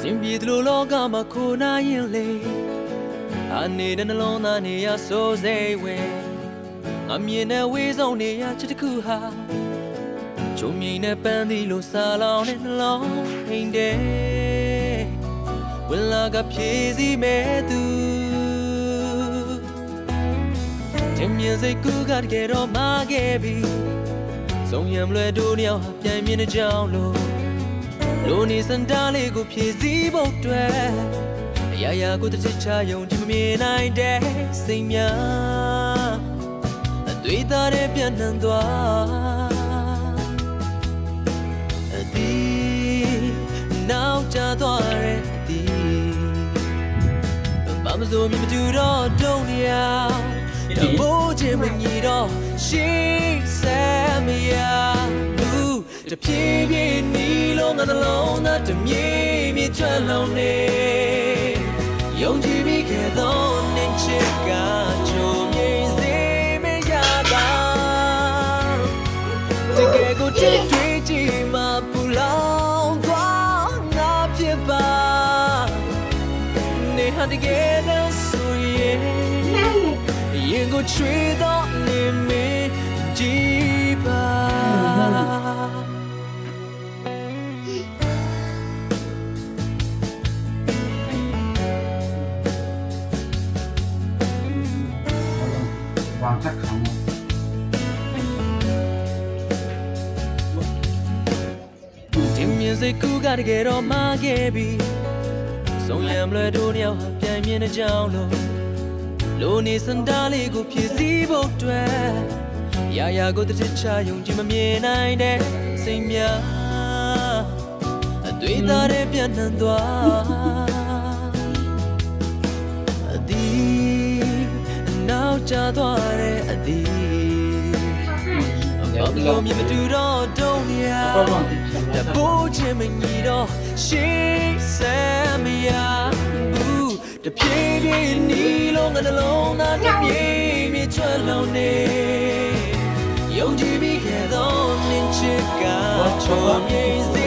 ရှင်ပြည်သူလောကမှာခိုးနာရင်လေနေတဲ့နှလုံးသားနေရဆိုးစိတ်ဝင်ငါမြင်တဲ့ဝေးဆုံးနေရချစ်တစ်ခုဟာချုံမြိန်နဲ့ပန်းသီလိုစာလောင်တဲ့နှလုံးအိမ်တဲ့ဝလာကဖြည့်စည်းမဲ့သူတင်မြင်စိတ်ကူကတကယ်တော့မခဲ့ပြီဆုံးရံလွယ်တို့နှစ်ယောက်ဟာပြန်မြင်တဲ့ကြောင်းလို့လိုနေစံတားလေးကိုဖြည့်စည်းဖို့အတွက်အရာရာကိုတစ်ချက်ချယုံကြည်မမြင်နိုင်တဲ့စိတ်များအတွေ့အကြုံနဲ့ပြန်နှံသွားအဒီနောက်ကျသွားတဲ့အဒီဘာမစိုးမြင်မတူတော့တုံးနေရတမိုးခြင်းမညီတော့ရှိစမ်းမရဘူးတဖြည်းဖြည်းနီးလုံးငါနှလုံးသားတမြေမြေချွလုံးနေယုံကြည်ပြီးခဲ့သောနေချစ်ကချုံမြိန်စေမရတာတကယ်ကိုတွေ့ကြည့်မှပူလောင်သွားငါဖြစ်ပါနေဟာတကယ်တော့ဆိုရင်ရင်ကိုချွေတော့နေမင်းကြည့်ပါวางสักครั้งတင်မြင်စိတ်ကူကတကယ်တော့မခဲ့ပြီဆုံးရံလွယ်တို့နှစ်ယောက်ဟာပြန်မြင်တဲ့ကြောင်းလို့လိုနေစံတားလေးကိုဖြည့်စည်းဖို့အတွက်ရာရာကိုတစ်ချက်ချယုံကြည်မမြင်နိုင်တဲ့စိတ်များအတွေ့အကြုံနဲ့ပြန်နှံသွားအဒီနောက်ကျသွားတဲ့အဒီဘာလို့မြင်မတူတော့တုံးနေရတပိုးခြင်းမညီတော့ရှိစမ်းမရဘူးတဖြည်းဖြည်းနီးလုံးငါနှလုံးသားတပြေးမြေချွတ်လုံးနေယုံကြည်ပြီးခဲ့သောနင်ချစ်ကချုံမြိန်စေ